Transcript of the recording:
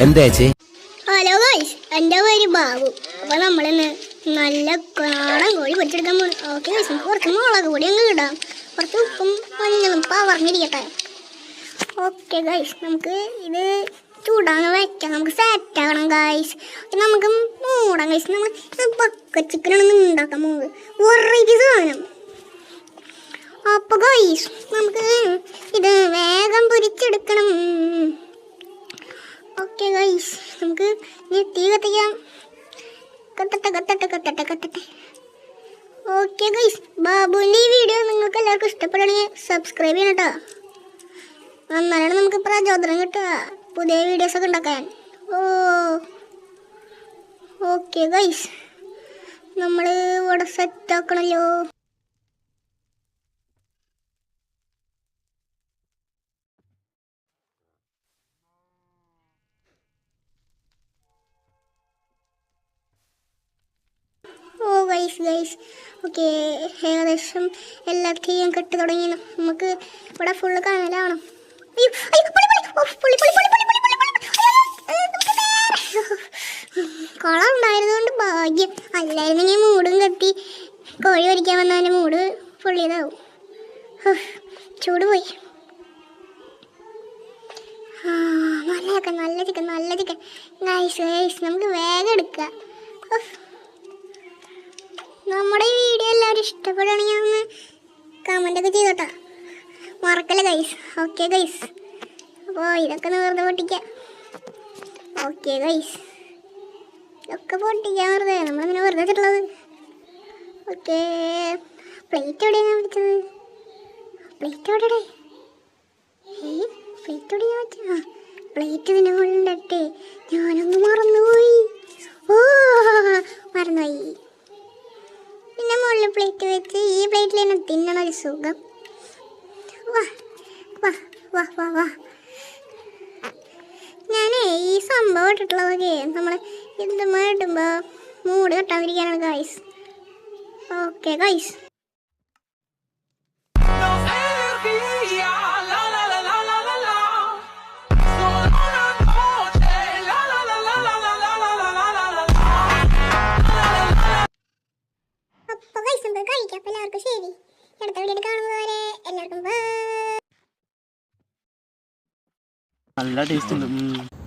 എന്താ ചേച്ചി? Hello guys, എൻ്റെ പേര് ബാബു. അപ്പോൾ നമ്മളിന്ന് നല്ല കാണാൻ കോഴി പൊരിച്ചെടുക്കാൻ പോകും. ഓക്കെ ഗൈസ്, നമുക്ക് കുറച്ച് മുളക് പൊടി അങ്ങ് ഇടാം, കുറച്ച് ഉപ്പും മഞ്ഞളും പറഞ്ഞിരിക്കട്ടെ. ഓക്കെ ഗൈസ്, നമുക്ക് ഇത് ചൂടാന്ന് വയ്ക്കാം, നമുക്ക് സെറ്റ് ആക്കണം ഗൈസ്. നമുക്ക് മൂടാം ഗൈസ്. നമ്മൾ ബക്കറ്റ് ചിക്കനാണ് ഉണ്ടാക്കാൻ പോകുന്നത്, വെറൈറ്റി സാധനം. അപ്പോൾ ഗൈസ്, നമുക്ക് ഇത് വേഗം പൊരിച്ചെടുക്കണം. ഓക്കെ ഗൈസ്, നമുക്ക് തീ കത്തിക്കാം. കത്തട്ടെ. ഓക്കെ ഗൈസ്, ബാബുവിൻ്റെ ഈ വീഡിയോ നിങ്ങൾക്ക് എല്ലാവർക്കും ഇഷ്ടപ്പെടുകയാണെങ്കിൽ സബ്സ്ക്രൈബ് ചെയ്യണം കേട്ടോ. എന്നാലാണ് നമുക്ക് പ്രചോദനം കിട്ടുക പുതിയ വീഡിയോസൊക്കെ ഉണ്ടാക്കാൻ. ഓക്കെ ഗൈസ്, നമ്മൾ ഇവിടെ സെറ്റാക്കണല്ലോ. ഗൈസ് ഓക്കെ, ഏകദേശം എല്ലാത്തിനും കെട്ടി തുടങ്ങി. നമുക്ക് ഇവിടെ ഫുള്ള് കാണലാവണം. കുളം ഉണ്ടായിരുന്നതുകൊണ്ട് ഭാഗ്യം, അല്ലായിരുന്നെങ്കിൽ മൂടും കെട്ടി കോഴി പൊരിക്കാൻ വന്നതിൻ്റെ മൂട് പൊള്ളിയതാവും. ചൂട് പോയി. നല്ല ചിക്കൻ ഗൈസ്, നമുക്ക് വേഗം എടുക്കുക. നമ്മുടെ ഈ വീഡിയോ എല്ലാവരും ഇഷ്ടപ്പെടുകയാണെങ്കിൽ ഒന്ന് കമൻ്റൊക്കെ ചെയ്തോട്ടാ, മറക്കല്ലേ ഗൈസ്. ഓക്കെ ഗൈസ്, അപ്പോൾ ഇതൊക്കെ വെറുതെ പൊട്ടിക്കാം. ഓക്കെ ഗൈസ്, ഇതൊക്കെ പൊട്ടിക്കാൻ വെറുതെ, നമ്മളിങ്ങനെ വെറുതെ വെച്ചിട്ടുള്ളത്. ഓക്കെ, പ്ലേറ്റ് എവിടെയാണ് പിടിച്ചത്? പ്ലേറ്റ് എവിടെ? പ്ലേറ്റ് എവിടെയാ വെച്ചാ? പ്ലേറ്റ് ഇതിൻ്റെ മുകളിലിട്ടെ ഞാനൊന്ന് മറന്നുപോയി. പിന്നെ മുകളിൽ പ്ലേറ്റ് വെച്ച് ഈ പ്ലേറ്റിൽ തന്നെ തിന്നണ ഒരു സുഖം. വാ. ഞാനേ ഈ സംഭവം ഇട്ടിട്ടുള്ളതൊക്കെ നമ്മൾ ഇതുമ്മ ഇടുമ്പോൾ മൂട് കെട്ടാതിരിക്കാനാണ് ഗൈസ്. ഓക്കെ ഗൈസ്, കഴിക്കാം. അപ്പോൾ എല്ലാവർക്കും ശരി, അടുത്ത വീഡിയോ കാണുന്നവരെ എല്ലാവർക്കും നല്ല ടേസ്റ്റ് ഉണ്ട്.